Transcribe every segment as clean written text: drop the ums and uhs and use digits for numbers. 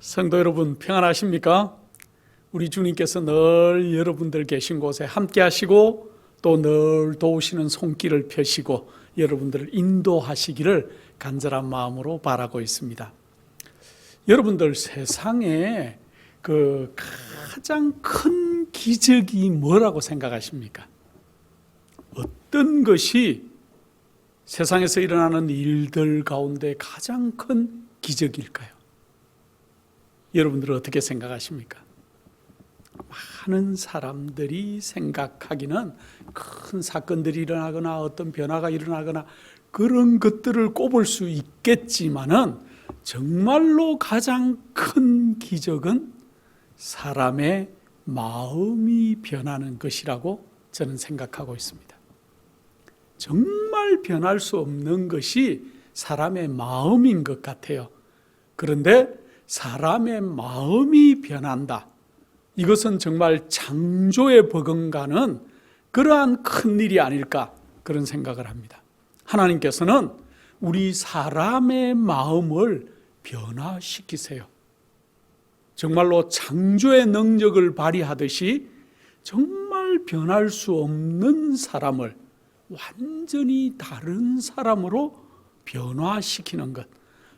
성도 여러분 평안하십니까? 우리 주님께서 늘 여러분들 계신 곳에 함께 하시고 또 늘 도우시는 손길을 펴시고 여러분들을 인도하시기를 간절한 마음으로 바라고 있습니다. 여러분들 세상에 그 가장 큰 기적이 뭐라고 생각하십니까? 어떤 것이 세상에서 일어나는 일들 가운데 가장 큰 기적일까요? 여러분들은 어떻게 생각하십니까? 많은 사람들이 생각하기는 큰 사건들이 일어나거나 어떤 변화가 일어나거나 그런 것들을 꼽을 수 있겠지만은 정말로 가장 큰 기적은 사람의 마음이 변하는 것이라고 저는 생각하고 있습니다. 정말 변할 수 없는 것이 사람의 마음인 것 같아요. 그런데 사람의 마음이 변한다. 이것은 정말 창조에 버금가는 그러한 큰 일이 아닐까 그런 생각을 합니다. 하나님께서는 우리 사람의 마음을 변화시키세요. 정말로 창조의 능력을 발휘하듯이 정말 변할 수 없는 사람을 완전히 다른 사람으로 변화시키는 것.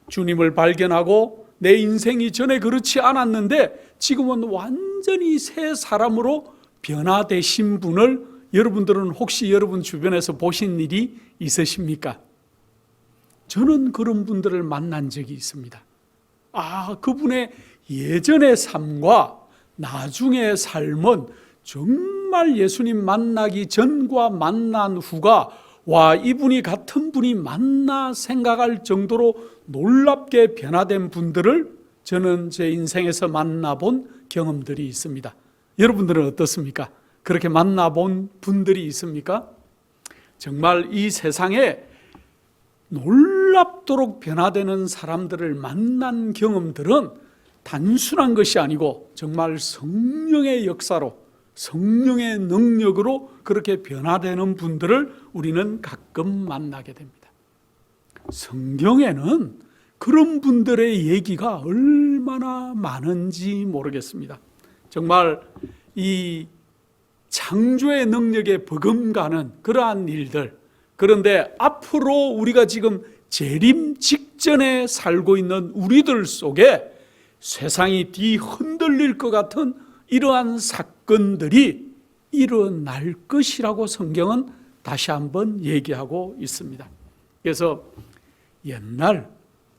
주님을 발견하고 내 인생이 전에 그렇지 않았는데 지금은 완전히 새 사람으로 변화되신 분을 여러분들은 혹시 여러분 주변에서 보신 일이 있으십니까? 저는 그런 분들을 만난 적이 있습니다. 그분의 예전의 삶과 나중의 삶은 정말 예수님 만나기 전과 만난 후가 이분이 같은 분이 맞나 생각할 정도로 놀랍게 변화된 분들을 저는 제 인생에서 만나본 경험들이 있습니다. 여러분들은 어떻습니까? 그렇게 만나본 분들이 있습니까? 정말 이 세상에 놀랍도록 변화되는 사람들을 만난 경험들은 단순한 것이 아니고 정말 성령의 역사로 성령의 능력으로 그렇게 변화되는 분들을 우리는 가끔 만나게 됩니다. 성경에는 그런 분들의 얘기가 얼마나 많은지 모르겠습니다. 정말 이 창조의 능력에 버금가는 그러한 일들, 그런데 앞으로 우리가 지금 재림 직전에 살고 있는 우리들 속에 세상이 뒤흔들릴 것 같은 이러한 사건들이 일어날 것이라고 성경은 다시 한번 얘기하고 있습니다. 그래서 옛날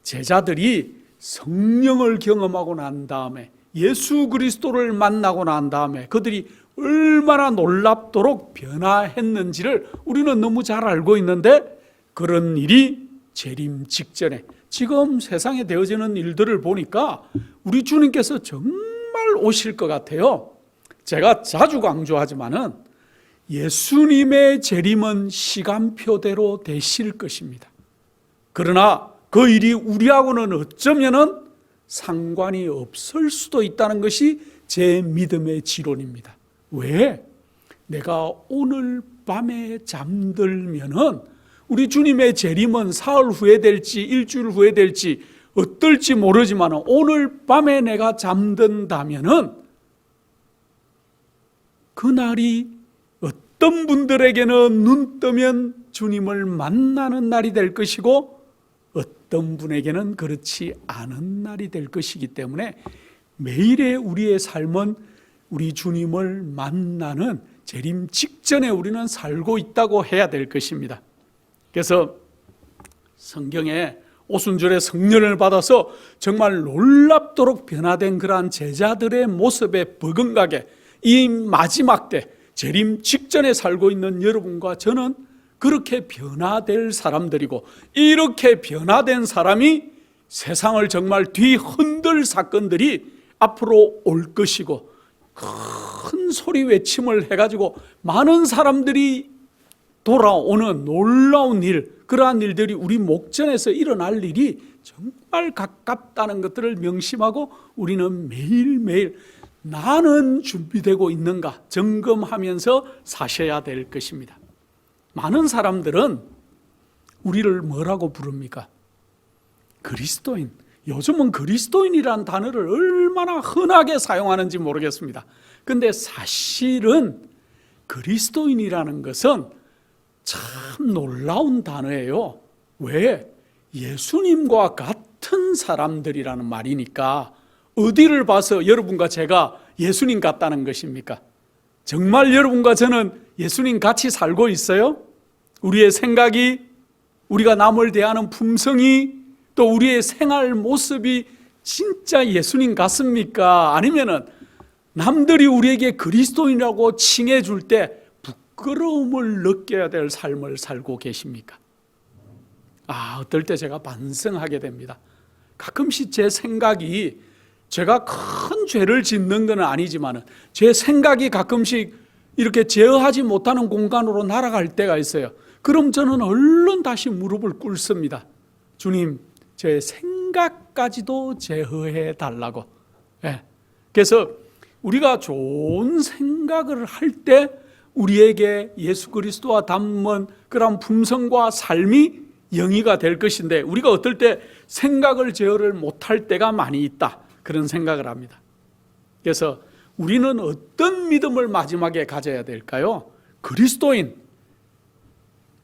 제자들이 성령을 경험하고 난 다음에 예수 그리스도를 만나고 난 다음에 그들이 얼마나 놀랍도록 변화했는지를 우리는 너무 잘 알고 있는데 그런 일이 재림 직전에 지금 세상에 되어지는 일들을 보니까 우리 주님께서 정말 오실 것 같아요. 제가 자주 강조하지만은 예수님의 재림은 시간표대로 되실 것입니다. 그러나 그 일이 우리하고는 어쩌면은 상관이 없을 수도 있다는 것이 제 믿음의 지론입니다. 왜? 내가 오늘 밤에 잠들면은 우리 주님의 재림은 사흘 후에 될지 일주일 후에 될지 어떨지 모르지만 오늘 밤에 내가 잠든다면은 그날이 어떤 분들에게는 눈 뜨면 주님을 만나는 날이 될 것이고 어떤 분에게는 그렇지 않은 날이 될 것이기 때문에 매일의 우리의 삶은 우리 주님을 만나는 재림 직전에 우리는 살고 있다고 해야 될 것입니다. 그래서 성경에 오순절에 성령을 받아서 정말 놀랍도록 변화된 그러한 제자들의 모습에 버금가게 이 마지막 때 재림 직전에 살고 있는 여러분과 저는 그렇게 변화될 사람들이고 이렇게 변화된 사람이 세상을 정말 뒤흔들 사건들이 앞으로 올 것이고 큰 소리 외침을 해가지고 많은 사람들이 돌아오는 놀라운 일, 그러한 일들이 우리 목전에서 일어날 일이 정말 가깝다는 것들을 명심하고 우리는 매일매일 나는 준비되고 있는가 점검하면서 사셔야 될 것입니다. 많은 사람들은 우리를 뭐라고 부릅니까? 그리스도인, 요즘은 그리스도인이라는 단어를 얼마나 흔하게 사용하는지 모르겠습니다. 근데 사실은 그리스도인이라는 것은 참 놀라운 단어예요. 왜? 예수님과 같은 사람들이라는 말이니까. 어디를 봐서 여러분과 제가 예수님 같다는 것입니까? 정말 여러분과 저는 예수님 같이 살고 있어요? 우리의 생각이, 우리가 남을 대하는 품성이, 또 우리의 생활 모습이 진짜 예수님 같습니까? 아니면은 남들이 우리에게 그리스도인이라고 칭해 줄 때 부끄러움을 느껴야 될 삶을 살고 계십니까? 어떨 때 제가 반성하게 됩니다. 가끔씩 제 생각이, 제가 큰 죄를 짓는 건 아니지만 제 생각이 가끔씩 이렇게 제어하지 못하는 공간으로 날아갈 때가 있어요. 그럼 저는 얼른 다시 무릎을 꿇습니다. 주님, 제 생각까지도 제어해 달라고. 그래서 우리가 좋은 생각을 할 때 우리에게 예수 그리스도와 닮은 그런 품성과 삶이 영위가 될 것인데, 우리가 어떨 때 생각을 제어를 못할 때가 많이 있다, 그런 생각을 합니다. 그래서 우리는 어떤 믿음을 마지막에 가져야 될까요?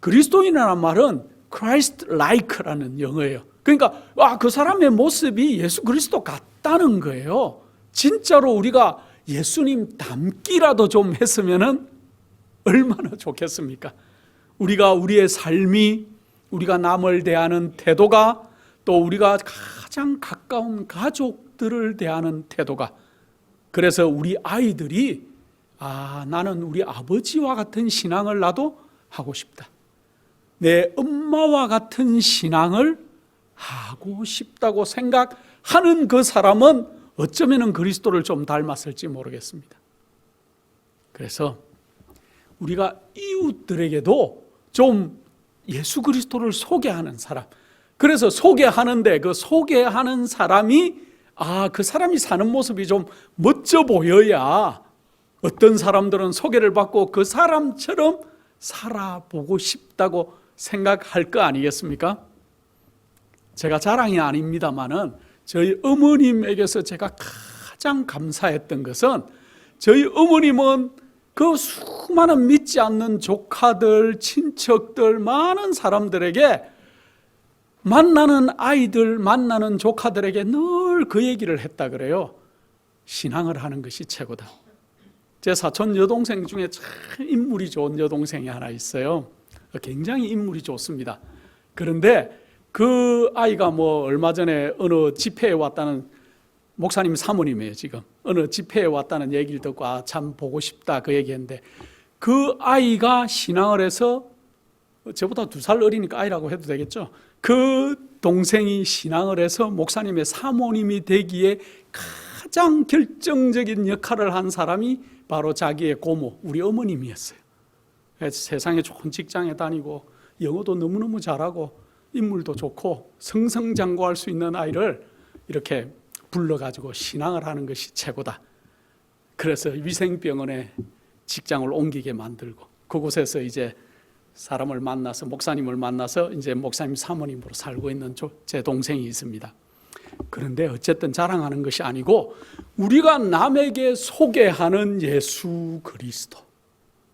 그리스도인이라는 말은 Christ-like라는 영어예요. 그러니까 그 사람의 모습이 예수 그리스도 같다는 거예요. 진짜로 우리가 예수님 닮기라도 좀 했으면 얼마나 좋겠습니까? 우리가 우리의 삶이, 우리가 남을 대하는 태도가, 또 우리가 가장 가까운 가족들을 대하는 태도가, 그래서 우리 아이들이 나는 우리 아버지와 같은 신앙을 나도 하고 싶다, 내 엄마와 같은 신앙을 하고 싶다고 생각하는 그 사람은 어쩌면 그리스도를 좀 닮았을지 모르겠습니다. 그래서 우리가 이웃들에게도 좀 예수 그리스도를 소개하는 사람, 그래서 소개하는데 그 소개하는 사람이 그 사람이 사는 모습이 좀 멋져 보여야 어떤 사람들은 소개를 받고 그 사람처럼 살아보고 싶다고 생각할 거 아니겠습니까? 제가 자랑이 아닙니다만은 저희 어머님에게서 제가 가장 감사했던 것은, 저희 어머님은 그 수많은 믿지 않는 조카들, 친척들, 많은 사람들에게, 만나는 아이들, 만나는 조카들에게 늘 그 얘기를 했다 그래요. 신앙을 하는 것이 최고다. 제 사촌 여동생 중에 참 인물이 좋은 여동생이 하나 있어요. 굉장히 인물이 좋습니다. 그런데 그 아이가 얼마 전에 어느 집회에 왔다는, 목사님 사모님이에요 지금. 어느 집회에 왔다는 얘기를 듣고 참 보고 싶다 그 얘기했는데, 그 아이가 신앙을 해서, 저보다 2살 어리니까 아이라고 해도 되겠죠. 그 동생이 신앙을 해서 목사님의 사모님이 되기에 가장 결정적인 역할을 한 사람이 바로 자기의 고모, 우리 어머님이었어요. 세상에 좋은 직장에 다니고 영어도 너무너무 잘하고 인물도 좋고 승승장구할 수 있는 아이를 이렇게 불러가지고 신앙을 하는 것이 최고다. 그래서 위생병원에 직장을 옮기게 만들고, 그곳에서 이제 사람을 만나서, 목사님을 만나서 이제 목사님 사모님으로 살고 있는 제 동생이 있습니다. 그런데 어쨌든 자랑하는 것이 아니고, 우리가 남에게 소개하는 예수 그리스도,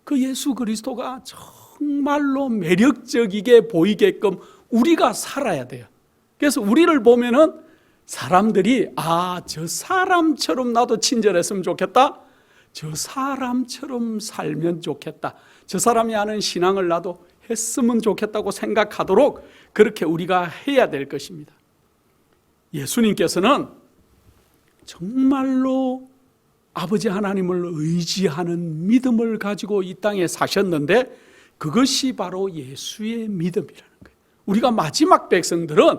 그 예수 그리스도가 정말로 매력적이게 보이게끔 우리가 살아야 돼요. 그래서 우리를 보면은 사람들이 저 사람처럼 나도 친절했으면 좋겠다, 저 사람처럼 살면 좋겠다, 저 사람이 하는 신앙을 나도 했으면 좋겠다고 생각하도록 그렇게 우리가 해야 될 것입니다. 예수님께서는 정말로 아버지 하나님을 의지하는 믿음을 가지고 이 땅에 사셨는데, 그것이 바로 예수의 믿음이라는 거예요. 우리가 마지막 백성들은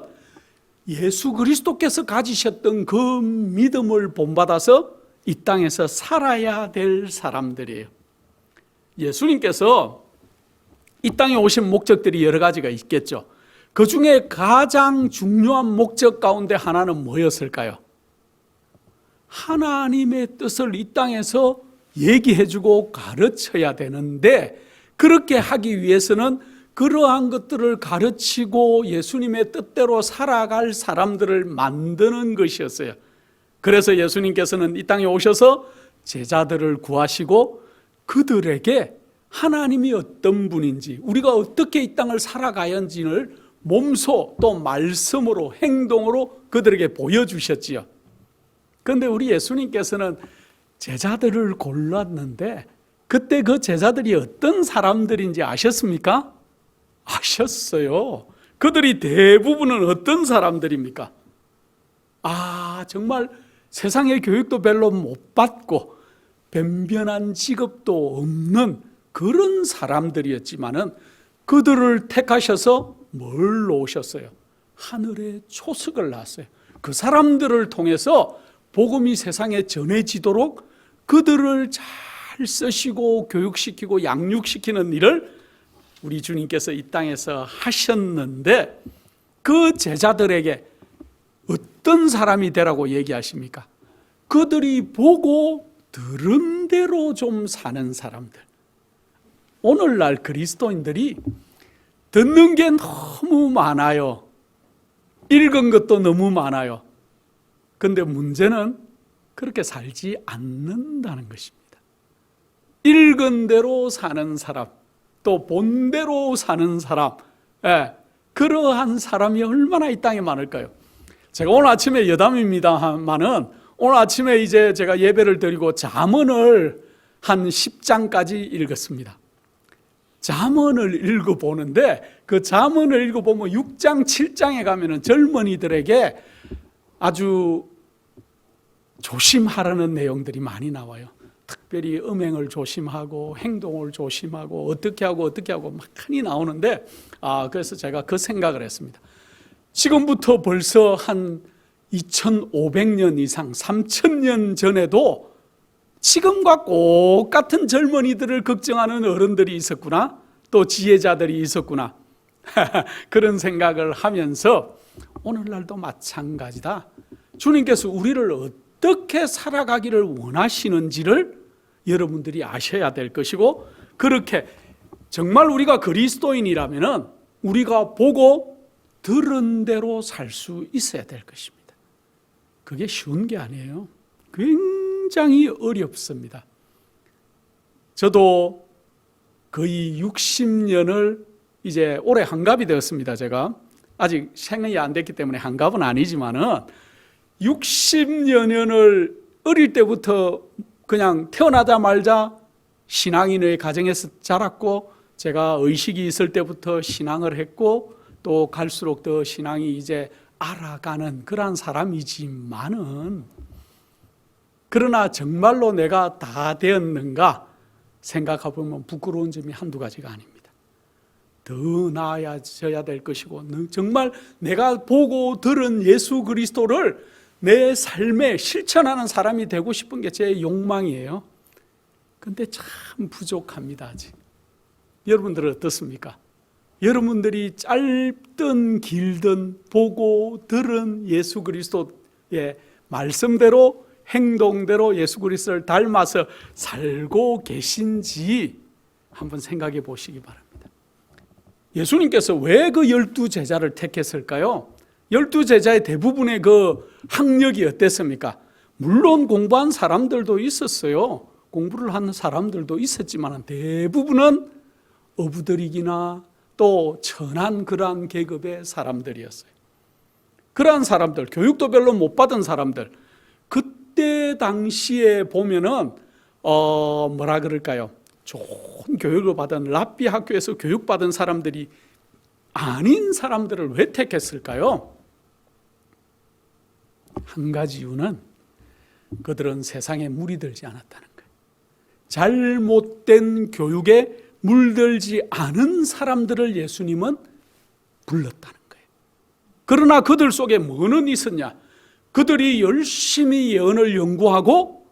예수 그리스도께서 가지셨던 그 믿음을 본받아서 이 땅에서 살아야 될 사람들이에요. 예수님께서 이 땅에 오신 목적들이 여러 가지가 있겠죠. 그 중에 가장 중요한 목적 가운데 하나는 뭐였을까요? 하나님의 뜻을 이 땅에서 얘기해주고 가르쳐야 되는데, 그렇게 하기 위해서는 그러한 것들을 가르치고 예수님의 뜻대로 살아갈 사람들을 만드는 것이었어요. 그래서 예수님께서는 이 땅에 오셔서 제자들을 구하시고 그들에게 하나님이 어떤 분인지, 우리가 어떻게 이 땅을 살아가야 하는지를 몸소 또 말씀으로 행동으로 그들에게 보여주셨지요. 그런데 우리 예수님께서는 제자들을 골랐는데 그때 그 제자들이 어떤 사람들인지 아셨습니까? 아셨어요. 그들이 대부분은 어떤 사람들입니까? 정말 세상의 교육도 별로 못 받고 변변한 직업도 없는 그런 사람들이었지만은 그들을 택하셔서 뭘 놓으셨어요? 하늘의 초석을 놨어요. 그 사람들을 통해서 복음이 세상에 전해지도록 그들을 잘 쓰시고 교육시키고 양육시키는 일을 우리 주님께서 이 땅에서 하셨는데 그 제자들에게 어떤 사람이 되라고 얘기하십니까? 그들이 보고 들은 대로 좀 사는 사람들. 오늘날 그리스도인들이 듣는 게 너무 많아요. 읽은 것도 너무 많아요. 그런데 문제는 그렇게 살지 않는다는 것입니다. 읽은 대로 사는 사람, 또 본 대로 사는 사람, 그러한 사람이 얼마나 이 땅에 많을까요? 제가 오늘 아침에 여담입니다만은 오늘 아침에 이제 제가 예배를 드리고 잠언을 한 10장까지 읽었습니다. 잠언을 읽어보는데 그 잠언을 읽어보면 6장, 7장에 가면은 젊은이들에게 아주 조심하라는 내용들이 많이 나와요. 특별히 음행을 조심하고 행동을 조심하고 어떻게 하고 많이 나오는데 그래서 제가 그 생각을 했습니다. 지금부터 벌써 한 2500년 이상 3000년 전에도 지금과 똑같은 젊은이들을 걱정하는 어른들이 있었구나, 또 지혜자들이 있었구나 그런 생각을 하면서 오늘날도 마찬가지다. 주님께서 우리를 어떻게 살아가기를 원하시는지를 여러분들이 아셔야 될 것이고, 그렇게 정말 우리가 그리스도인이라면 우리가 보고 들은 대로 살 수 있어야 될 것입니다. 그게 쉬운 게 아니에요. 굉장히 어렵습니다. 저도 거의 60년을 이제 올해 환갑이 되었습니다. 제가 아직 생이 안 됐기 때문에 환갑은 아니지만은 60년을 어릴 때부터 그냥 태어나자마자 신앙인의 가정에서 자랐고, 제가 의식이 있을 때부터 신앙을 했고, 또 갈수록 더 신앙이 이제 알아가는 그러한 사람이지만은, 그러나 정말로 내가 다 되었는가 생각해보면 부끄러운 점이 한두 가지가 아닙니다. 더 나아져야 될 것이고, 정말 내가 보고 들은 예수 그리스도를 내 삶에 실천하는 사람이 되고 싶은 게 제 욕망이에요. 그런데 참 부족합니다, 아직. 여러분들은 어떻습니까? 여러분들이 짧든 길든 보고 들은 예수 그리스도의 말씀대로 행동대로 예수 그리스도를 닮아서 살고 계신지 한번 생각해 보시기 바랍니다. 예수님께서 왜 그 12제자를 택했을까요? 12제자의 대부분의 그 학력이 어땠습니까? 물론 공부한 사람들도 있었어요. 공부를 하는 사람들도 있었지만 대부분은 어부들이기나 또 천한 그러한 계급의 사람들이었어요. 그러한 사람들, 교육도 별로 못 받은 사람들, 그때 당시에 보면은 뭐라 그럴까요? 좋은 교육을 받은 랍비 학교에서 교육받은 사람들이 아닌 사람들을 왜 택했을까요? 한 가지 이유는 그들은 세상에 물이 들지 않았다는 거예요. 잘못된 교육에 물들지 않은 사람들을 예수님은 불렀다는 거예요. 그러나 그들 속에 뭐는 있었냐? 그들이 열심히 예언을 연구하고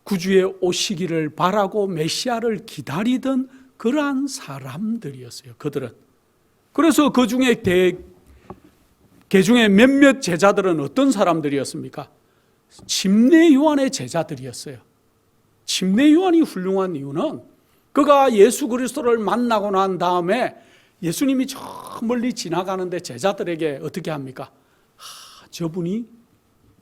구주의 오시기를 바라고 메시아를 기다리던 그러한 사람들이었어요. 그들은. 그래서 그 중에 개중에 몇몇 제자들은 어떤 사람들이었습니까? 침례 요한의 제자들이었어요. 침례 요한이 훌륭한 이유는 그가 예수 그리스도를 만나고 난 다음에 예수님이 저 멀리 지나가는데 제자들에게 어떻게 합니까? 저분이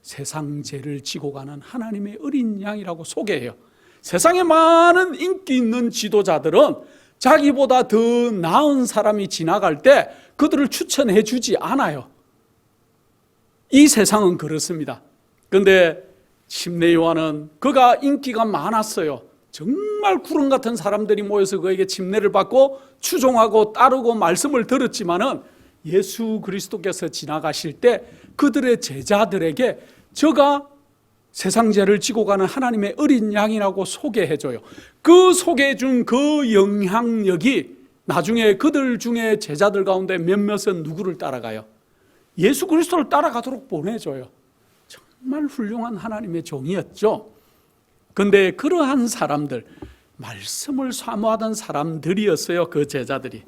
세상 죄를 지고 가는 하나님의 어린 양이라고 소개해요. 세상에 많은 인기 있는 지도자들은 자기보다 더 나은 사람이 지나갈 때 그들을 추천해 주지 않아요. 이 세상은 그렇습니다. 그런데 침례 요한은 그가 인기가 많았어요. 정말 구름 같은 사람들이 모여서 그에게 침례를 받고 추종하고 따르고 말씀을 들었지만은 예수 그리스도께서 지나가실 때 그들의 제자들에게 저가 세상 죄를 지고 가는 하나님의 어린 양이라고 소개해줘요. 그 소개해준 그 영향력이 나중에 그들 중에 제자들 가운데 몇몇은 누구를 따라가요? 예수 그리스도를 따라가도록 보내줘요. 정말 훌륭한 하나님의 종이었죠. 그런데 그러한 사람들, 말씀을 사모하던 사람들이었어요. 그 제자들이.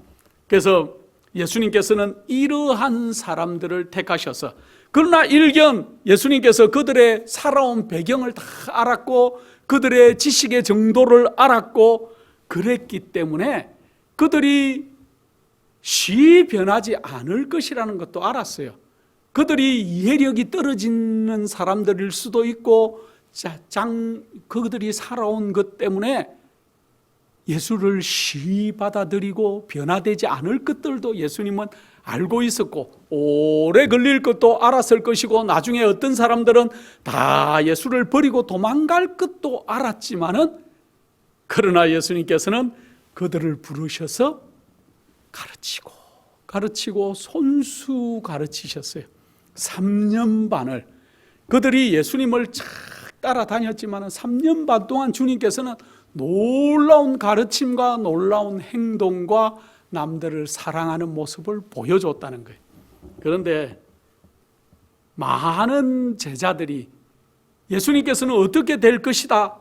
그래서 예수님께서는 이러한 사람들을 택하셔서, 그러나 일견 예수님께서 그들의 살아온 배경을 다 알았고 그들의 지식의 정도를 알았고 그랬기 때문에 그들이 쉽이 변하지 않을 것이라는 것도 알았어요. 그들이 이해력이 떨어지는 사람들일 수도 있고 그들이 살아온 것 때문에 예수를 쉬이 받아들이고 변화되지 않을 것들도 예수님은 알고 있었고 오래 걸릴 것도 알았을 것이고 나중에 어떤 사람들은 다 예수를 버리고 도망갈 것도 알았지만은 그러나 예수님께서는 그들을 부르셔서 가르치고 손수 가르치셨어요. 3년 반을 그들이 예수님을 착 따라다녔지만 3년 반 동안 주님께서는 놀라운 가르침과 놀라운 행동과 남들을 사랑하는 모습을 보여줬다는 거예요. 그런데 많은 제자들이 예수님께서는 어떻게 될 것이다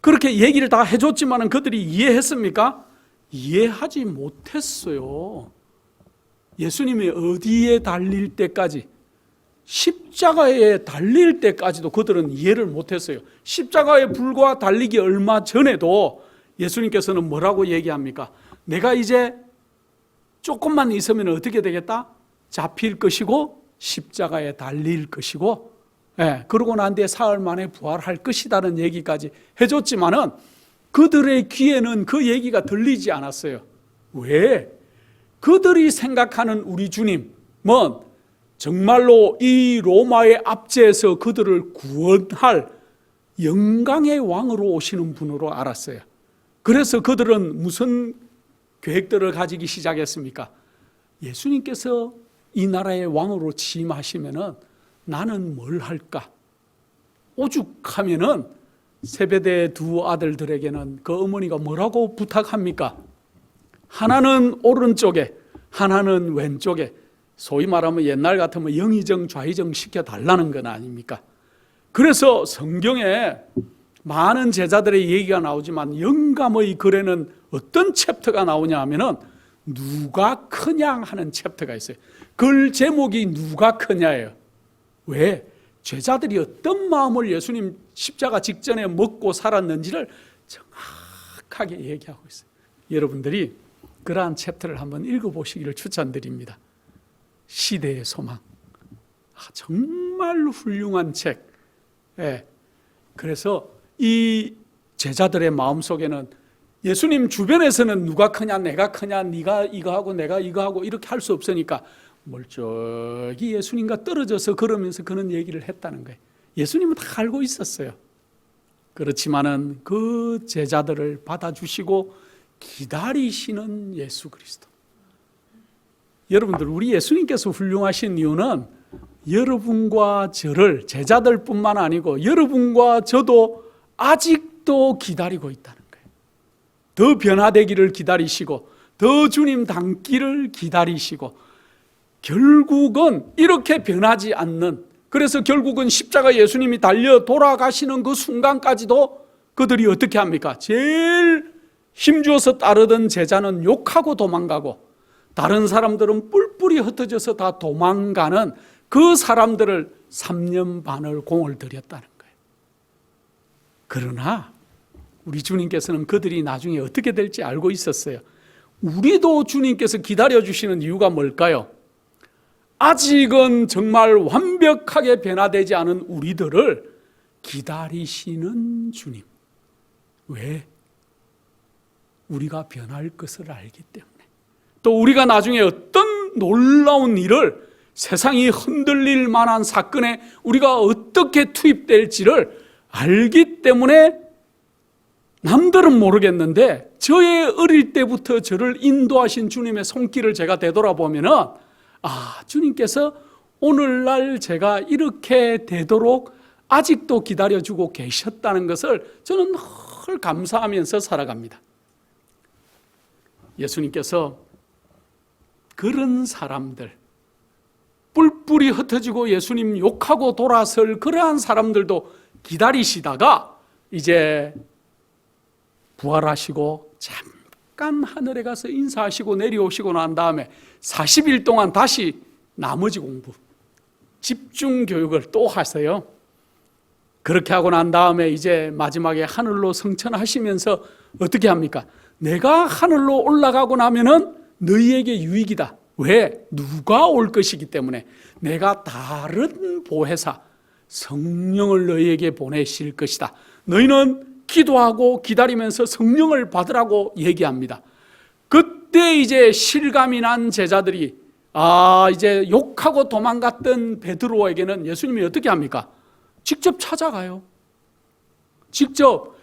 그렇게 얘기를 다 해줬지만 그들이 이해했습니까? 이해하지 못했어요. 예수님이 어디에 달릴 때까지, 십자가에 달릴 때까지도 그들은 이해를 못했어요. 십자가에 불과 달리기 얼마 전에도 예수님께서는 뭐라고 얘기합니까? 내가 이제 조금만 있으면 어떻게 되겠다? 잡힐 것이고 십자가에 달릴 것이고 그러고 난 뒤에 사흘 만에 부활할 것이라는 얘기까지 해줬지만은 그들의 귀에는 그 얘기가 들리지 않았어요. 왜? 그들이 생각하는 우리 주님은 정말로 이 로마의 압제에서 그들을 구원할 영광의 왕으로 오시는 분으로 알았어요. 그래서 그들은 무슨 계획들을 가지기 시작했습니까? 예수님께서 이 나라의 왕으로 취임하시면은 나는 뭘 할까? 오죽하면은 세베대의 두 아들들에게는 그 어머니가 뭐라고 부탁합니까? 하나는 오른쪽에, 하나는 왼쪽에, 소위 말하면 옛날 같으면 영의정 좌의정 시켜달라는 건 아닙니까? 그래서 성경에 많은 제자들의 얘기가 나오지만 영감의 글에는 어떤 챕터가 나오냐 하면은 누가 크냐 하는 챕터가 있어요. 글 제목이 누가 크냐예요. 왜? 제자들이 어떤 마음을 예수님 십자가 직전에 먹고 살았는지를 정확하게 얘기하고 있어요. 여러분들이 그러한 챕터를 한번 읽어보시기를 추천드립니다. 시대의 소망. 정말 훌륭한 책. 그래서 이 제자들의 마음속에는 예수님 주변에서는 누가 크냐 내가 크냐 네가 이거 하고 내가 이거 하고 이렇게 할 수 없으니까 멀쩡히 예수님과 떨어져서 걸으면서 그런 얘기를 했다는 거예요. 예수님은 다 알고 있었어요. 그렇지만은 그 제자들을 받아주시고 기다리시는 예수 그리스도. 여러분들, 우리 예수님께서 훌륭하신 이유는 여러분과 저를, 제자들뿐만 아니고 여러분과 저도 아직도 기다리고 있다는 거예요. 더 변화되기를 기다리시고 더 주님 닮기를 기다리시고 결국은 이렇게 변하지 않는, 그래서 결국은 십자가 예수님이 달려 돌아가시는 그 순간까지도 그들이 어떻게 합니까? 제일 힘주어서 따르던 제자는 욕하고 도망가고 다른 사람들은 뿔뿔이 흩어져서 다 도망가는 그 사람들을 3년 반을 공을 들였다는 거예요. 그러나 우리 주님께서는 그들이 나중에 어떻게 될지 알고 있었어요. 우리도 주님께서 기다려주시는 이유가 뭘까요? 아직은 정말 완벽하게 변화되지 않은 우리들을 기다리시는 주님. 왜? 우리가 변할 것을 알기 때문에. 또 우리가 나중에 어떤 놀라운 일을, 세상이 흔들릴 만한 사건에 우리가 어떻게 투입될지를 알기 때문에 남들은 모르겠는데 저의 어릴 때부터 저를 인도하신 주님의 손길을 제가 되돌아보면은 주님께서 오늘날 제가 이렇게 되도록 아직도 기다려주고 계셨다는 것을 저는 늘 감사하면서 살아갑니다. 예수님께서 그런 사람들, 뿔뿔이 흩어지고 예수님 욕하고 돌아설 그러한 사람들도 기다리시다가 이제 부활하시고 잠깐 하늘에 가서 인사하시고 내려오시고 난 다음에 40일 동안 다시 나머지 공부, 집중 교육을 또 하세요. 그렇게 하고 난 다음에 이제 마지막에 하늘로 승천하시면서 어떻게 합니까? 내가 하늘로 올라가고 나면은 너희에게 유익이다. 왜? 누가 올 것이기 때문에 내가 다른 보혜사 성령을 너희에게 보내실 것이다. 너희는 기도하고 기다리면서 성령을 받으라고 얘기합니다. 그때 이제 실감이 난 제자들이 이제 욕하고 도망갔던 베드로에게는 예수님이 어떻게 합니까? 직접 찾아가요. 직접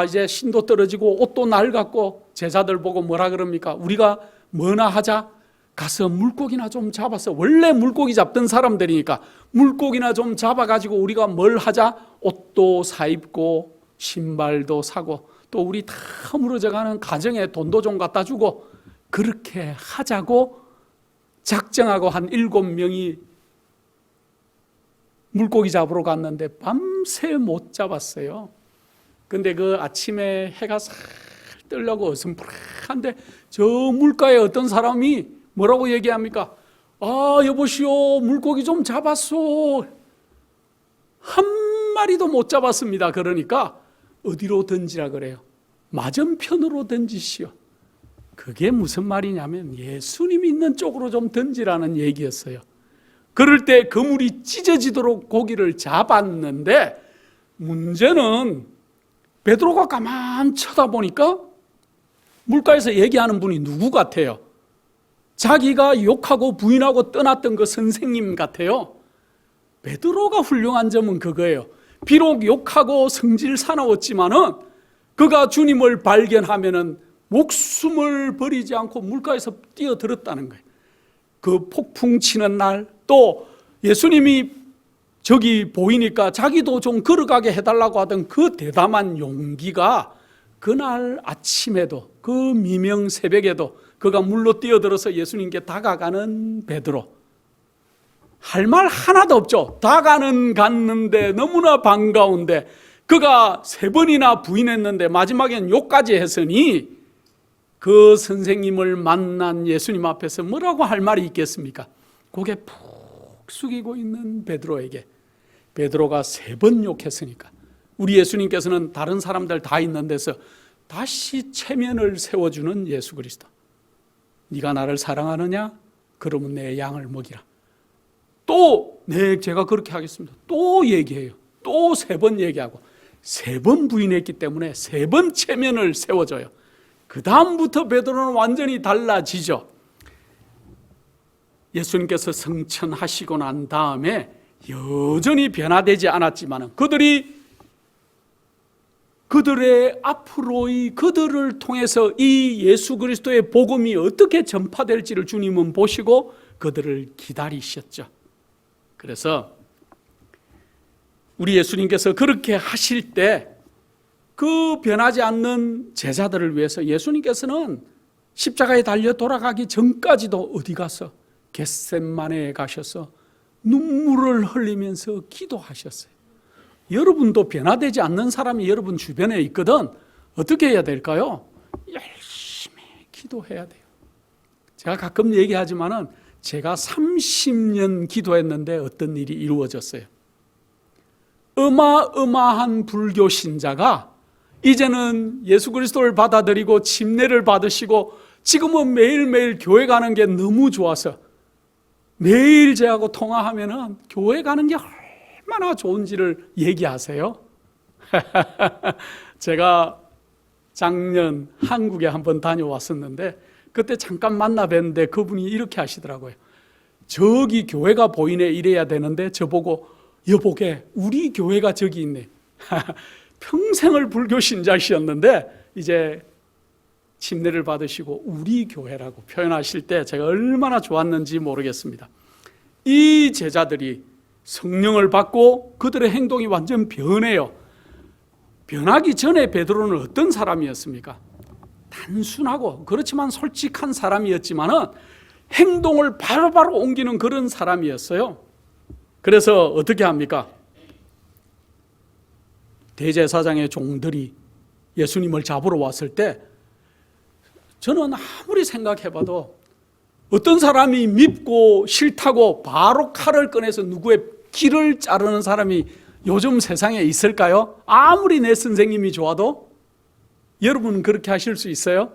이제 신도 떨어지고 옷도 낡았고 제자들 보고 뭐라 그럽니까? 우리가 뭐나 하자. 가서 물고기나 좀 잡아서, 원래 물고기 잡던 사람들이니까 물고기나 좀 잡아가지고 우리가 뭘 하자? 옷도 사입고 신발도 사고 또 우리 다 허물어져가는 가정에 돈도 좀 갖다 주고 그렇게 하자고 작정하고 한 7명이 물고기 잡으러 갔는데 밤새 못 잡았어요. 근데 그 아침에 해가 살 뜨려고 어슴푸레한데 저 물가에 어떤 사람이 뭐라고 얘기합니까? 여보시오, 물고기 좀 잡았소. 한 마리도 못 잡았습니다. 그러니까 어디로 던지라 그래요? 맞은편으로 던지시오. 그게 무슨 말이냐면 예수님이 있는 쪽으로 좀 던지라는 얘기였어요. 그럴 때 그물이 찢어지도록 고기를 잡았는데 문제는 베드로가 가만 쳐다보니까 물가에서 얘기하는 분이 누구 같아요? 자기가 욕하고 부인하고 떠났던 그 선생님 같아요. 베드로가 훌륭한 점은 그거예요. 비록 욕하고 성질 사나웠지만은 그가 주님을 발견하면은 목숨을 버리지 않고 물가에서 뛰어들었다는 거예요. 그 폭풍 치는 날, 또 예수님이 저기 보이니까 자기도 좀 걸어가게 해달라고 하던 그 대담한 용기가 그날 아침에도, 그 미명 새벽에도 그가 물로 뛰어들어서 예수님께 다가가는 베드로. 할 말 하나도 없죠. 다가는 갔는데 너무나 반가운데 그가 3번이나 부인했는데 마지막엔 욕까지 했으니 그 선생님을 만난 예수님 앞에서 뭐라고 할 말이 있겠습니까? 고개 푹 숙이고 있는 베드로에게 베드로가 3번 욕했으니까 우리 예수님께서는 다른 사람들 다 있는 데서 다시 체면을 세워주는 예수 그리스도. 네가 나를 사랑하느냐? 그러면 내 양을 먹이라. 또 제가 그렇게 하겠습니다. 또 얘기해요. 또 3번 얘기하고 3번 부인했기 때문에 3번 체면을 세워줘요. 그 다음부터 베드로는 완전히 달라지죠. 예수님께서 승천하시고 난 다음에 여전히 변화되지 않았지만 그들의 앞으로의 그들을 통해서 이 예수 그리스도의 복음이 어떻게 전파될지를 주님은 보시고 그들을 기다리셨죠. 그래서 우리 예수님께서 그렇게 하실 때 그 변하지 않는 제자들을 위해서 예수님께서는 십자가에 달려 돌아가기 전까지도 어디 가서 겟셋마네에 가셔서 눈물을 흘리면서 기도하셨어요. 여러분도 변화되지 않는 사람이 여러분 주변에 있거든. 어떻게 해야 될까요? 열심히 기도해야 돼요. 제가 가끔 얘기하지만은 제가 30년 기도했는데 어떤 일이 이루어졌어요. 어마어마한 불교 신자가 이제는 예수 그리스도를 받아들이고 침례를 받으시고 지금은 매일매일 교회 가는 게 너무 좋아서 매일 저하고 통화하면은 교회 가는 게 얼마나 좋은지를 얘기하세요. 제가 작년 한국에 한번 다녀왔었는데 그때 잠깐 만나 뵀는데 그분이 이렇게 하시더라고요. 저기 교회가 보이네 이래야 되는데 저보고 여보게 우리 교회가 저기 있네. 평생을 불교 신자시였는데 이제 침례를 받으시고 우리 교회라고 표현하실 때 제가 얼마나 좋았는지 모르겠습니다. 이 제자들이 성령을 받고 그들의 행동이 완전 변해요. 변하기 전에 베드로는 어떤 사람이었습니까? 단순하고 그렇지만 솔직한 사람이었지만은 행동을 바로바로 옮기는 그런 사람이었어요. 그래서 어떻게 합니까? 대제사장의 종들이 예수님을 잡으러 왔을 때 저는 아무리 생각해봐도 어떤 사람이 밉고 싫다고 바로 칼을 꺼내서 누구의 귀를 자르는 사람이 요즘 세상에 있을까요? 아무리 내 선생님이 좋아도. 여러분은 그렇게 하실 수 있어요?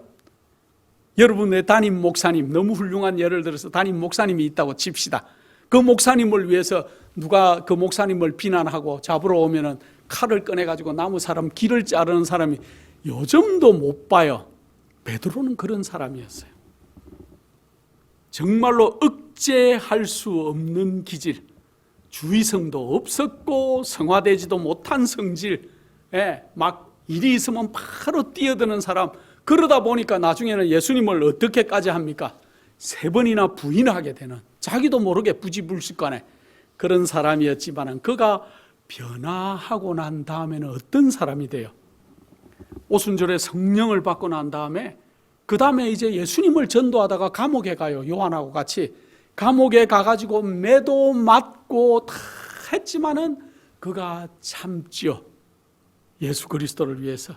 여러분의 담임 목사님, 너무 훌륭한 예를 들어서 담임 목사님이 있다고 칩시다. 그 목사님을 위해서 누가 그 목사님을 비난하고 잡으러 오면은 칼을 꺼내가지고 나무 사람 귀를 자르는 사람이 요즘도 못 봐요. 베드로는 그런 사람이었어요. 정말로 억제할 수 없는 기질, 주의성도 없었고 성화되지도 못한 성질, 막 일이 있으면 바로 뛰어드는 사람. 그러다 보니까 나중에는 예수님을 어떻게까지 합니까? 3번이나 부인하게 되는, 자기도 모르게 부지불식간에 그런 사람이었지만 그가 변화하고 난 다음에는 어떤 사람이 돼요? 오순절에 성령을 받고 난 다음에 그 다음에 이제 예수님을 전도하다가 감옥에 가요. 요한하고 같이 감옥에 가가지고 매도 맞고 다 했지만은 그가 참지요. 예수 그리스도를 위해서.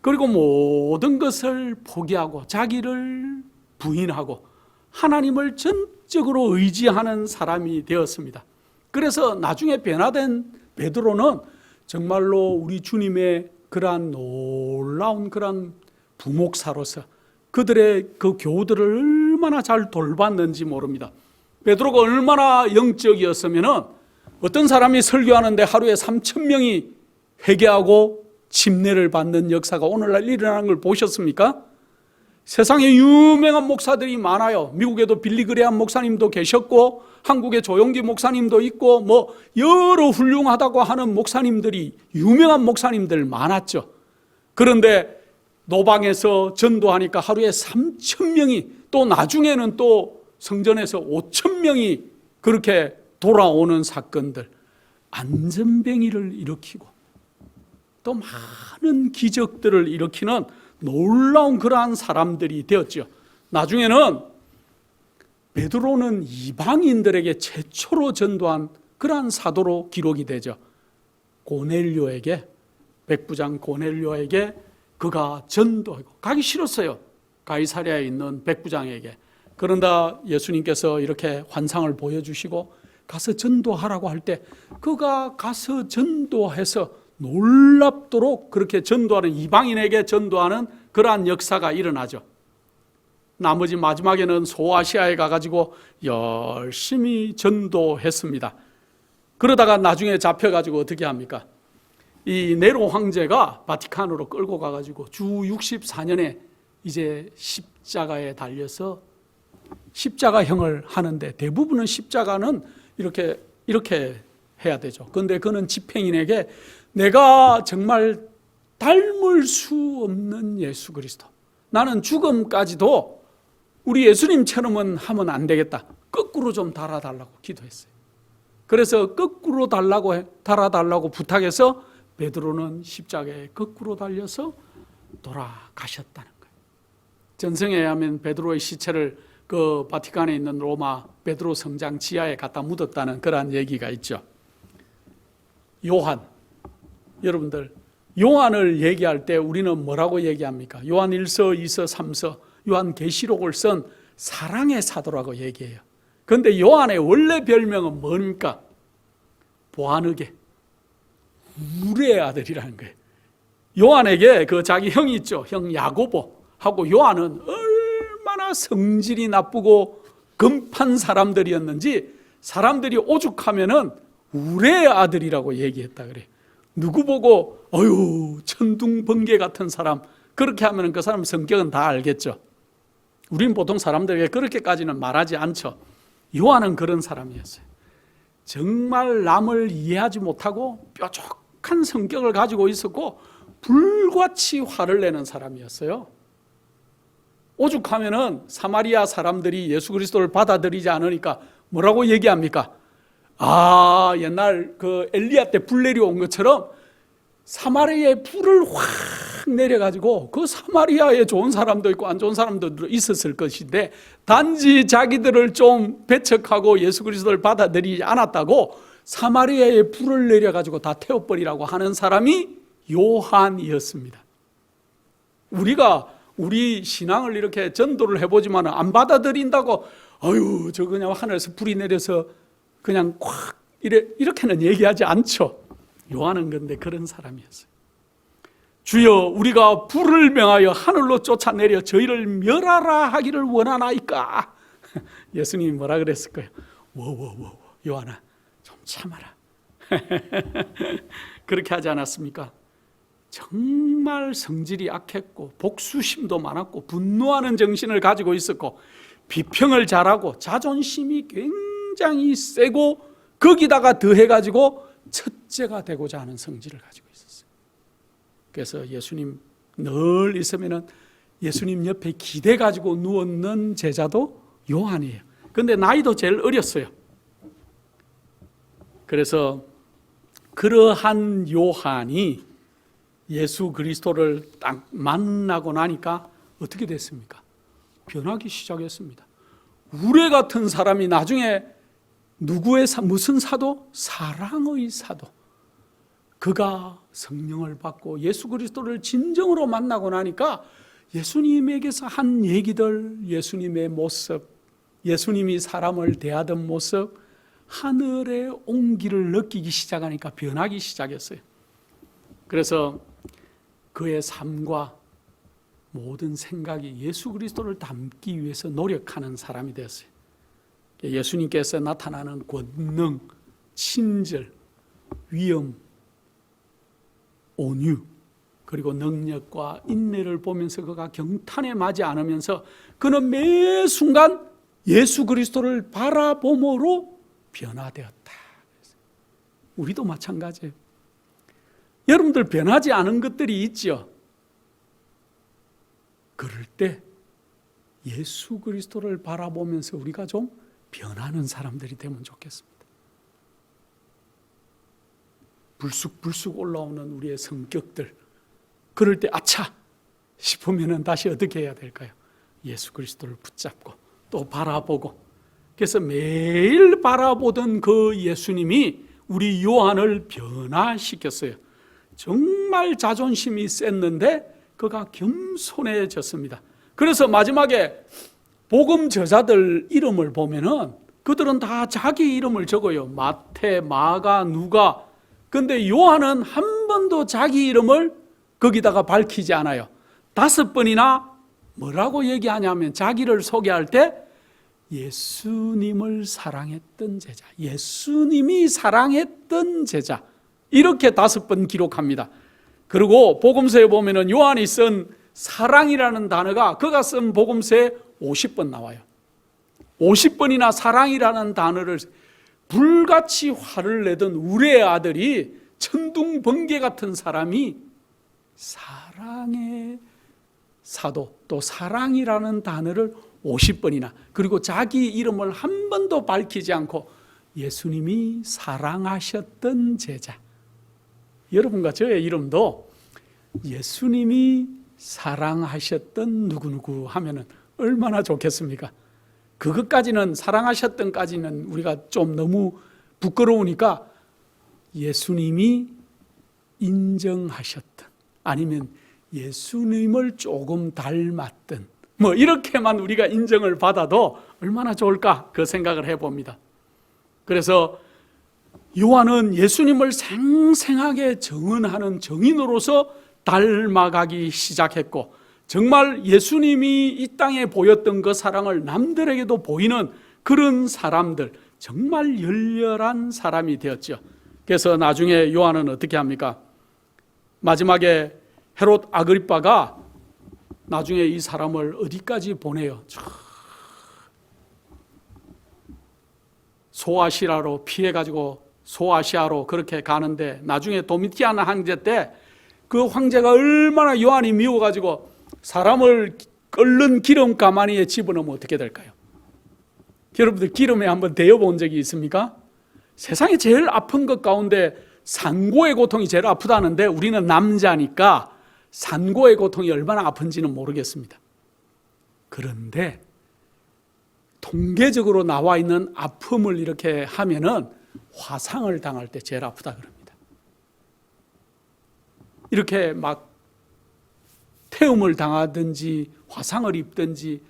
그리고 모든 것을 포기하고 자기를 부인하고 하나님을 전적으로 의지하는 사람이 되었습니다. 그래서 나중에 변화된 베드로는 정말로 우리 주님의 그러한 놀라운 그러한 부목사로서 그들의 그 교우들을 얼마나 잘 돌봤는지 모릅니다. 베드로가 얼마나 영적이었으면은 어떤 사람이 설교하는데 하루에 3,000명이 회개하고 침례를 받는 역사가 오늘날 일어나는 걸 보셨습니까? 세상에 유명한 목사들이 많아요. 미국에도 빌리 그레함 목사님도 계셨고 한국에 조용기 목사님도 있고 뭐 여러 훌륭하다고 하는 목사님들이, 유명한 목사님들 많았죠. 그런데 노방에서 전도하니까 하루에 3,000명이, 또 나중에는 또 성전에서 5,000명이 그렇게 돌아오는 사건들, 안전뱅이를 일으키고 또 많은 기적들을 일으키는 놀라운 그러한 사람들이 되었죠. 나중에는 베드로는 이방인들에게 최초로 전도한 그러한 사도로 기록이 되죠. 고넬료에게, 백부장 고넬료에게 그가 전도하고, 가기 싫었어요. 가이사랴에 있는 백부장에게. 그런다 예수님께서 이렇게 환상을 보여주시고 가서 전도하라고 할 때 그가 가서 전도해서 놀랍도록 그렇게 전도하는, 이방인에게 전도하는 그러한 역사가 일어나죠. 나머지 마지막에는 소아시아에 가가지고 열심히 전도했습니다. 그러다가 나중에 잡혀가지고 어떻게 합니까? 이 네로 황제가 바티칸으로 끌고 가가지고 주 64년에 이제 십자가에 달려서 십자가형을 하는데, 대부분은 십자가는 이렇게 해야 되죠. 그런데 그는 집행인에게 내가 정말 닮을 수 없는 예수 그리스도, 나는 죽음까지도 우리 예수님처럼은 하면 안 되겠다, 거꾸로 좀 달아달라고 기도했어요. 그래서 거꾸로 달아달라고 부탁해서 베드로는 십자가에 거꾸로 달려서 돌아가셨다는 거예요. 전승에 의하면 베드로의 시체를 그 바티칸에 있는 로마 베드로 성장 지하에 갖다 묻었다는 그러한 얘기가 있죠. 요한, 여러분들 요한을 얘기할 때 우리는 뭐라고 얘기합니까? 요한 1서, 2서, 3서, 요한 계시록을 쓴 사랑의 사도라고 얘기해요. 그런데 요한의 원래 별명은 뭡니까? 보아느게, 물의 아들이라는 거예요. 요한에게 그 자기 형이 있죠. 형 야고보하고 요한은 성질이 나쁘고 금판 사람들이었는지 사람들이 오죽하면은 우레의 아들이라고 얘기했다 그래. 누구 보고 어휴 천둥번개 같은 사람, 그렇게 하면 그 사람 성격은 다 알겠죠. 우린 보통 사람들에게 그렇게까지는 말하지 않죠. 요한은 그런 사람이었어요. 정말 남을 이해하지 못하고 뾰족한 성격을 가지고 있었고 불같이 화를 내는 사람이었어요. 오죽하면은 사마리아 사람들이 예수 그리스도를 받아들이지 않으니까 뭐라고 얘기합니까? 아, 옛날 그 엘리야 때 불 내려온 것처럼 사마리아에 불을 확 내려가지고 그 사마리아에 좋은 사람도 있고 안 좋은 사람도 있었을 것인데 단지 자기들을 좀 배척하고 예수 그리스도를 받아들이지 않았다고 사마리아에 불을 내려가지고 다 태워버리라고 하는 사람이 요한이었습니다. 우리가 우리 신앙을 이렇게 전도를 해보지만 안 받아들인다고 아유 저 그냥 하늘에서 불이 내려서 그냥 콱 이렇게는 얘기하지 않죠. 요한은 근데 그런 사람이었어요. 주여 우리가 불을 명하여 하늘로 쫓아내려 저희를 멸하라 하기를 원하나이까. 예수님이 뭐라 그랬을까요? 워워워 요한아 좀 참아라. 그렇게 하지 않았습니까? 정말 성질이 악했고 복수심도 많았고 분노하는 정신을 가지고 있었고 비평을 잘하고 자존심이 굉장히 세고 거기다가 더해가지고 첫째가 되고자 하는 성질을 가지고 있었어요. 그래서 예수님 늘 있으면은 예수님 옆에 기대 가지고 누웠는 제자도 요한이에요. 그런데 나이도 제일 어렸어요. 그래서 그러한 요한이 예수 그리스도를 딱 만나고 나니까 어떻게 됐습니까? 변하기 시작했습니다. 우레 같은 사람이 나중에 누구의 무슨 사도? 사랑의 사도. 그가 성령을 받고 예수 그리스도를 진정으로 만나고 나니까 예수님에게서 한 얘기들, 예수님의 모습, 예수님이 사람을 대하던 모습, 하늘의 온기를 느끼기 시작하니까 변하기 시작했어요. 그래서 그의 삶과 모든 생각이 예수 그리스도를 닮기 위해서 노력하는 사람이 되었어요. 예수님께서 나타나는 권능, 친절, 위엄, 온유, 그리고 능력과 인내를 보면서 그가 경탄에 맞지 않으면서 그는 매 순간 예수 그리스도를 바라봄으로 변화되었다. 우리도 마찬가지예요. 여러분들 변하지 않은 것들이 있죠. 그럴 때 예수 그리스도를 바라보면서 우리가 좀 변하는 사람들이 되면 좋겠습니다. 불쑥불쑥 올라오는 우리의 성격들, 그럴 때 아차 싶으면 다시 어떻게 해야 될까요? 예수 그리스도를 붙잡고 또 바라보고, 그래서 매일 바라보던 그 예수님이 우리 요한을 변화시켰어요. 정말 자존심이 셌는데 그가 겸손해졌습니다. 그래서 마지막에 복음 저자들 이름을 보면은 그들은 다 자기 이름을 적어요. 마태, 마가, 누가. 근데 요한은 한 번도 자기 이름을 거기다가 밝히지 않아요. 5번이나 뭐라고 얘기하냐면 자기를 소개할 때 예수님을 사랑했던 제자, 예수님이 사랑했던 제자, 이렇게 5번 기록합니다. 그리고 복음서에 보면은 요한이 쓴 사랑이라는 단어가 그가 쓴 복음서에 50번 나와요. 50번이나 사랑이라는 단어를, 불같이 화를 내던 우레의 아들이, 천둥 번개 같은 사람이 사랑의 사도, 또 사랑이라는 단어를 50번이나, 그리고 자기 이름을 한 번도 밝히지 않고 예수님이 사랑하셨던 제자. 여러분과 저의 이름도 예수님이 사랑하셨던 누구누구 하면은 얼마나 좋겠습니까? 그것까지는, 사랑하셨던까지는 우리가 좀 너무 부끄러우니까 예수님이 인정하셨던, 아니면 예수님을 조금 닮았던, 뭐 이렇게만 우리가 인정을 받아도 얼마나 좋을까, 그 생각을 해봅니다. 그래서 요한은 예수님을 생생하게 정언하는 정인으로서 닮아가기 시작했고, 정말 예수님이 이 땅에 보였던 그 사랑을 남들에게도 보이는 그런 사람들, 정말 열렬한 사람이 되었죠. 그래서 나중에 요한은 어떻게 합니까? 마지막에 헤롯 아그리빠가 나중에 이 사람을 어디까지 보내요? 소아시아로 피해가지고 소아시아로 그렇게 가는데, 나중에 도미티안 황제 때 그 황제가 얼마나 요한이 미워가지고 사람을 끓는 기름 가마니에 집어넣으면 어떻게 될까요? 여러분들 기름에 한번 데워본 적이 있습니까? 세상에 제일 아픈 것 가운데 산고의 고통이 제일 아프다는데, 우리는 남자니까 산고의 고통이 얼마나 아픈지는 모르겠습니다. 그런데 통계적으로 나와 있는 아픔을 이렇게 하면은 화상을 당할 때 제일 아프다 그럽니다. 이렇게 막 태움을 당하든지 화상을 입든지,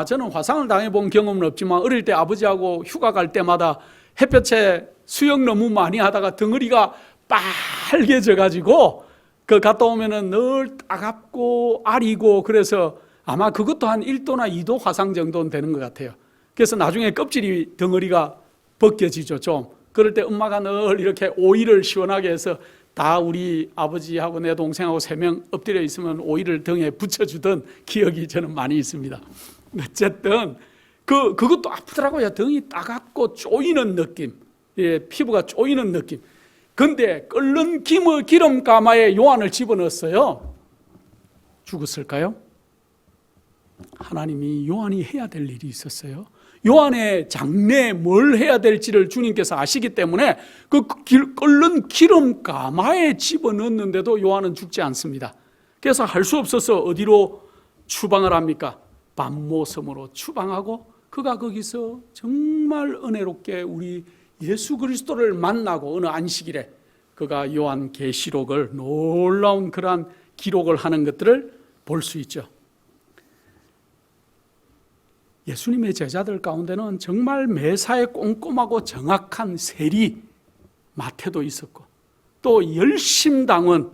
저는 화상을 당해본 경험은 없지만 어릴 때 아버지하고 휴가 갈 때마다 햇볕에 수영 너무 많이 하다가 덩어리가 빨개져 가지고 그 갔다 오면은 늘 따갑고 아리고, 그래서 아마 그것도 한 1도나 2도 화상 정도는 되는 것 같아요. 그래서 나중에 껍질이 덩어리가 벗겨지죠, 좀. 그럴 때 엄마가 늘 이렇게 오이를 시원하게 해서 다 우리 아버지하고 내 동생하고 3명 엎드려 있으면 오이를 등에 붙여주던 기억이 저는 많이 있습니다. 어쨌든 그것도 아프더라고요. 등이 따갑고 쪼이는 느낌, 피부가 쪼이는 느낌. 근데 끓는 기름 가마에 요한을 집어넣었어요. 죽었을까요? 하나님이 요한이 해야 될 일이 있었어요. 요한의 장래에 뭘 해야 될지를 주님께서 아시기 때문에 그 끓는 기름 가마에 집어넣는데도 요한은 죽지 않습니다. 그래서 할 수 없어서 어디로 추방을 합니까? 밤모섬으로 추방하고, 그가 거기서 정말 은혜롭게 우리 예수 그리스도를 만나고, 어느 안식일에 그가 요한 계시록을, 놀라운 그러한 기록을 하는 것들을 볼 수 있죠. 예수님의 제자들 가운데는 정말 매사에 꼼꼼하고 정확한 세리, 마태도 있었고, 또 열심당원,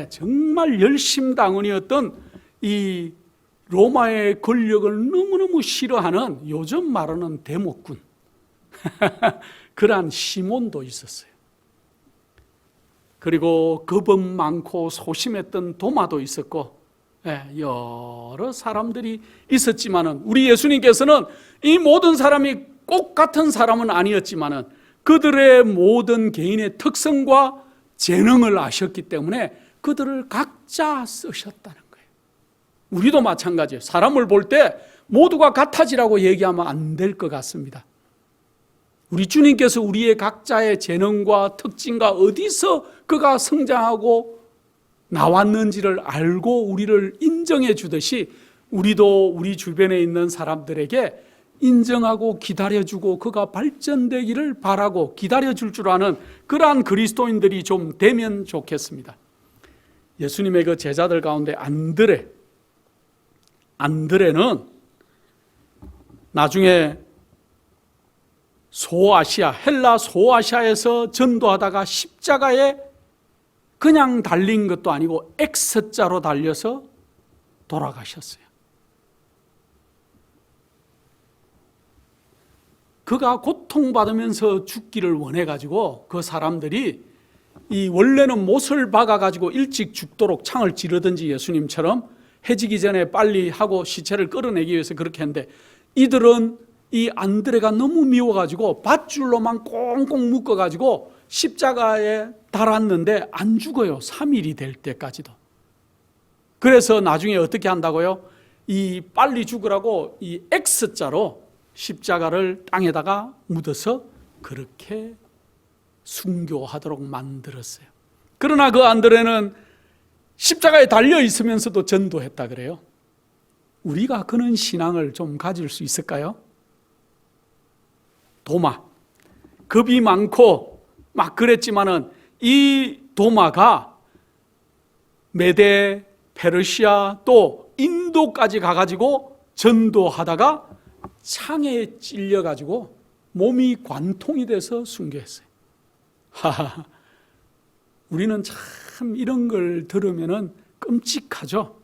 정말 열심당원이었던 이 로마의 권력을 너무너무 싫어하는, 요즘 말하는 대목군 그러한 시몬도 있었어요. 그리고 겁은 많고 소심했던 도마도 있었고, 여러 사람들이 있었지만은, 우리 예수님께서는 이 모든 사람이 꼭 같은 사람은 아니었지만은 그들의 모든 개인의 특성과 재능을 아셨기 때문에 그들을 각자 쓰셨다는 거예요. 우리도 마찬가지예요. 사람을 볼 때 모두가 같아지라고 얘기하면 안 될 것 같습니다. 우리 주님께서 우리의 각자의 재능과 특징과 어디서 그가 성장하고 나왔는지를 알고 우리를 인정해 주듯이, 우리도 우리 주변에 있는 사람들에게 인정하고 기다려주고 그가 발전되기를 바라고 기다려줄 줄 아는 그러한 그리스도인들이 좀 되면 좋겠습니다. 예수님의 그 제자들 가운데 안드레는 나중에 소아시아, 헬라 소아시아에서 전도하다가 십자가에 그냥 달린 것도 아니고 X자로 달려서 돌아가셨어요. 그가 고통받으면서 죽기를 원해가지고 그 사람들이 이 원래는 못을 박아가지고 일찍 죽도록 창을 지르든지 예수님처럼 해지기 전에 빨리 하고 시체를 끌어내기 위해서 그렇게 했는데, 이들은 이 안드레가 너무 미워가지고 밧줄로만 꽁꽁 묶어가지고 십자가에 달았는데 안 죽어요. 3일이 될 때까지도. 그래서 나중에 어떻게 한다고요? 이 빨리 죽으라고 이 X자로 십자가를 땅에다가 묻어서 그렇게 순교하도록 만들었어요. 그러나 그 안드레는 십자가에 달려 있으면서도 전도했다 그래요. 우리가 그런 신앙을 좀 가질 수 있을까요? 도마, 겁이 많고 막 그랬지만은 이 도마가 메데, 페르시아 또 인도까지 가가지고 전도하다가 창에 찔려가지고 몸이 관통이 돼서 순교했어요. 우리는 참 이런 걸 들으면은 끔찍하죠.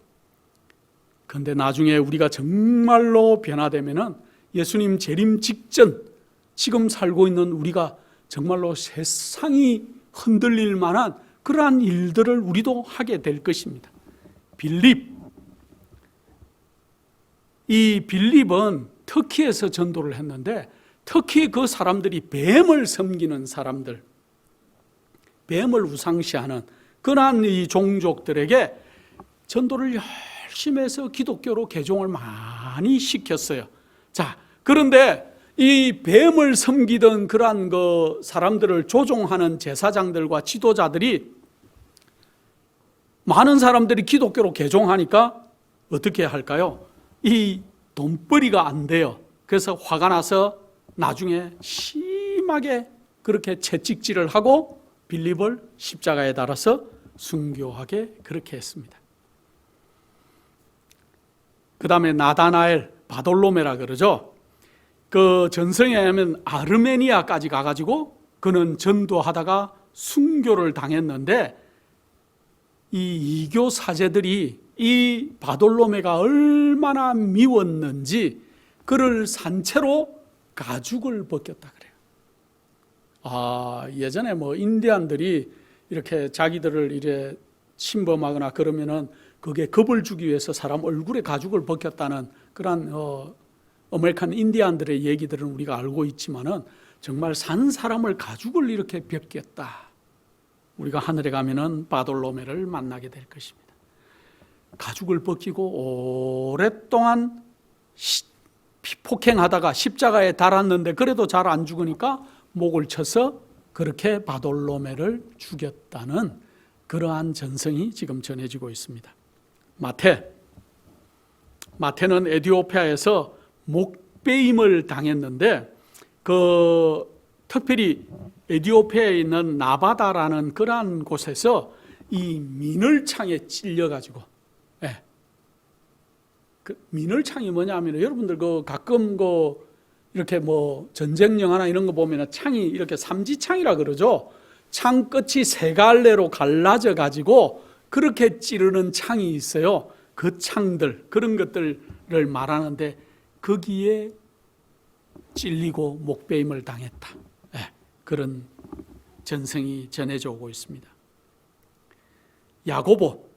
그런데 나중에 우리가 정말로 변화되면은 예수님 재림 직전 지금 살고 있는 우리가 정말로 세상이 흔들릴 만한 그러한 일들을 우리도 하게 될 것입니다. 이 빌립은 터키에서 전도를 했는데 특히 그 사람들이 뱀을 섬기는 사람들, 뱀을 우상시하는 그러한 이 종족들에게 전도를 열심히 해서 기독교로 개종을 많이 시켰어요. 자, 그런데 이 뱀을 섬기던 그러한 그 사람들을 조종하는 제사장들과 지도자들이 많은 사람들이 기독교로 개종하니까 어떻게 할까요? 이 돈벌이가 안 돼요. 그래서 화가 나서 나중에 심하게 그렇게 채찍질을 하고 빌립을 십자가에 달아서 순교하게 그렇게 했습니다. 그 다음에 나다나엘, 바돌로메라 그러죠. 그 전성에 하면 아르메니아까지 가가지고 그는 전도하다가 순교를 당했는데 이 이교 사제들이 이 바돌로메가 얼마나 미웠는지 그를 산채로 가죽을 벗겼다 그래요. 예전에 뭐 인디안들이 이렇게 자기들을 이래 침범하거나 그러면은 그게 겁을 주기 위해서 사람 얼굴에 가죽을 벗겼다는 그런 아메리칸 인디안들의 얘기들은 우리가 알고 있지만은 정말 산 사람을 가죽을 이렇게 벗겼다. 우리가 하늘에 가면은 바돌로메를 만나게 될 것입니다. 가죽을 벗기고 오랫동안 폭행하다가 십자가에 달았는데 그래도 잘 안 죽으니까 목을 쳐서 그렇게 바돌로메를 죽였다는 그러한 전성이 지금 전해지고 있습니다. 마태는 에티오피아에서 목베임을 당했는데 특별히 에티오피아에 있는 나바다라는 그러한 곳에서 이 민을창에 찔려가지고, 그 민을창이 뭐냐면 여러분들 가끔 이렇게 뭐 전쟁 영화나 이런 거 보면 창이 이렇게 삼지창이라 그러죠. 창 끝이 세 갈래로 갈라져 가지고 그렇게 찌르는 창이 있어요. 그 창들, 그런 것들을 말하는데 거기에 찔리고 목베임을 당했다. 그런 전성이 전해져 오고 있습니다. 야고보,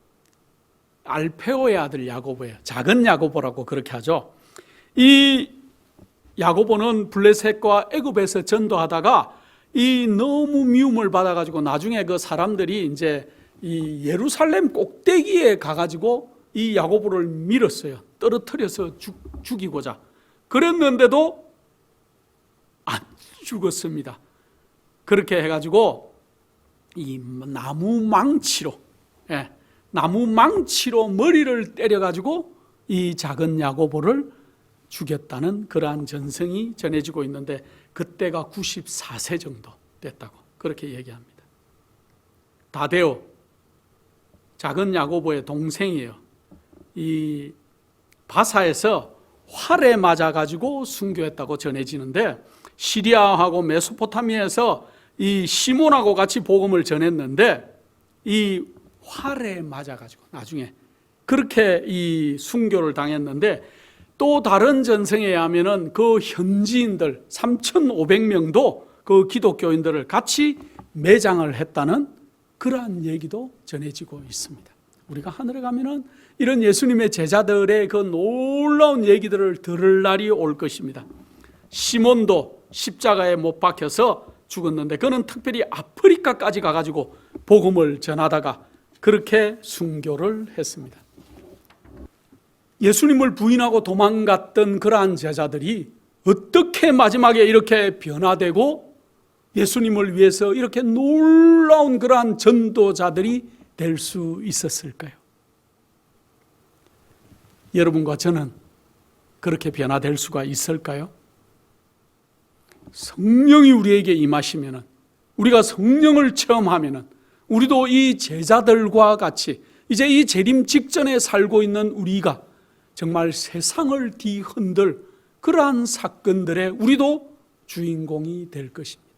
알페오의 아들 야고보예요. 작은 야고보라고 그렇게 하죠. 이 야고보는 블레셋과 애굽에서 전도하다가 이 너무 미움을 받아가지고 나중에 그 사람들이 이제 이 예루살렘 꼭대기에 가가지고 이 야고보를 밀었어요. 떨어뜨려서 죽이고자. 그랬는데도 안 죽었습니다. 그렇게 해가지고 이 나무 망치로 머리를 때려가지고 이 작은 야고보를 죽였다는 그러한 전성이 전해지고 있는데 그때가 94세 정도 됐다고 그렇게 얘기합니다. 다데오, 작은 야고보의 동생이에요. 이 바사에서 활에 맞아가지고 순교했다고 전해지는데 시리아하고 메소포타미아에서 이 시몬하고 같이 복음을 전했는데 이 활에 맞아가지고 나중에 그렇게 이 순교를 당했는데 또 다른 전성에 의하면은 그 현지인들 3,500명도 그 기독교인들을 같이 매장을 했다는 그러한 얘기도 전해지고 있습니다. 우리가 하늘에 가면은 이런 예수님의 제자들의 그 놀라운 얘기들을 들을 날이 올 것입니다. 시몬도 십자가에 못 박혀서 죽었는데 그는 특별히 아프리카까지 가가지고 복음을 전하다가 그렇게 순교를 했습니다. 예수님을 부인하고 도망갔던 그러한 제자들이 어떻게 마지막에 이렇게 변화되고 예수님을 위해서 이렇게 놀라운 그러한 전도자들이 될 수 있었을까요? 여러분과 저는 그렇게 변화될 수가 있을까요? 성령이 우리에게 임하시면은, 우리가 성령을 체험하면은 우리도 이 제자들과 같이 이제 이 재림 직전에 살고 있는 우리가 정말 세상을 뒤흔들 그러한 사건들에 우리도 주인공이 될 것입니다.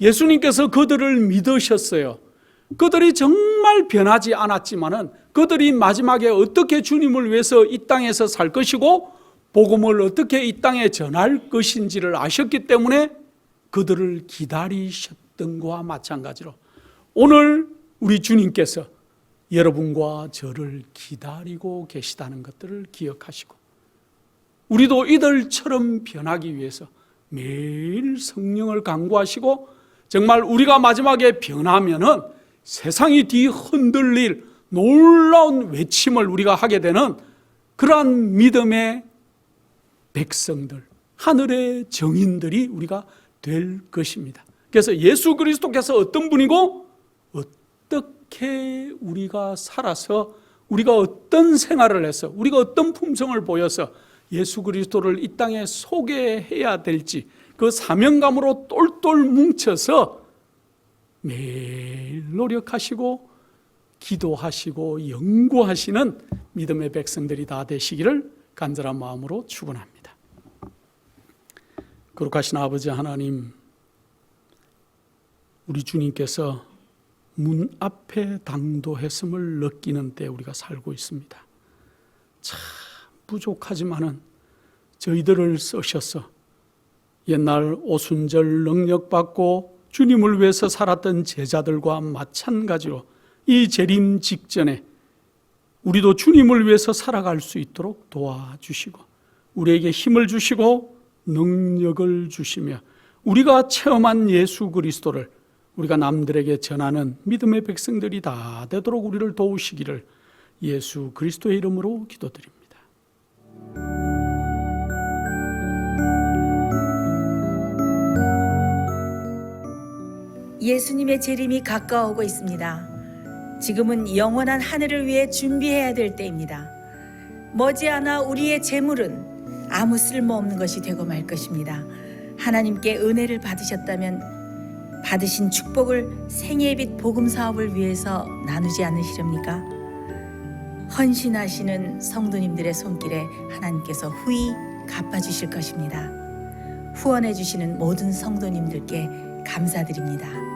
예수님께서 그들을 믿으셨어요. 그들이 정말 정말 변하지 않았지만은 그들이 마지막에 어떻게 주님을 위해서 이 땅에서 살 것이고 복음을 어떻게 이 땅에 전할 것인지를 아셨기 때문에 그들을 기다리셨던 것과 마찬가지로 오늘 우리 주님께서 여러분과 저를 기다리고 계시다는 것들을 기억하시고 우리도 이들처럼 변하기 위해서 매일 성령을 간구하시고 정말 우리가 마지막에 변하면은 세상이 뒤흔들릴 놀라운 외침을 우리가 하게 되는 그러한 믿음의 백성들, 하늘의 정인들이 우리가 될 것입니다. 그래서 예수 그리스도께서 어떤 분이고 어떻게 우리가 살아서 우리가 어떤 생활을 해서 우리가 어떤 품성을 보여서 예수 그리스도를 이 땅에 소개해야 될지 그 사명감으로 똘똘 뭉쳐서 매일 노력하시고 기도하시고 연구하시는 믿음의 백성들이 다 되시기를 간절한 마음으로 축원합니다. 거룩하신 아버지 하나님, 우리 주님께서 문 앞에 당도했음을 느끼는 때 우리가 살고 있습니다. 참 부족하지만은 저희들을 쓰셔서 옛날 오순절 능력받고 주님을 위해서 살았던 제자들과 마찬가지로 이 재림 직전에 우리도 주님을 위해서 살아갈 수 있도록 도와주시고 우리에게 힘을 주시고 능력을 주시며 우리가 체험한 예수 그리스도를 우리가 남들에게 전하는 믿음의 백성들이 다 되도록 우리를 도우시기를 예수 그리스도의 이름으로 기도드립니다. 예수님의 재림이 가까워오고 있습니다. 지금은 영원한 하늘을 위해 준비해야 될 때입니다. 머지않아 우리의 재물은 아무 쓸모없는 것이 되고 말 것입니다. 하나님께 은혜를 받으셨다면 받으신 축복을 생애의 빛 복음 사업을 위해서 나누지 않으시렵니까? 헌신하시는 성도님들의 손길에 하나님께서 후히 갚아주실 것입니다. 후원해 주시는 모든 성도님들께 감사드립니다.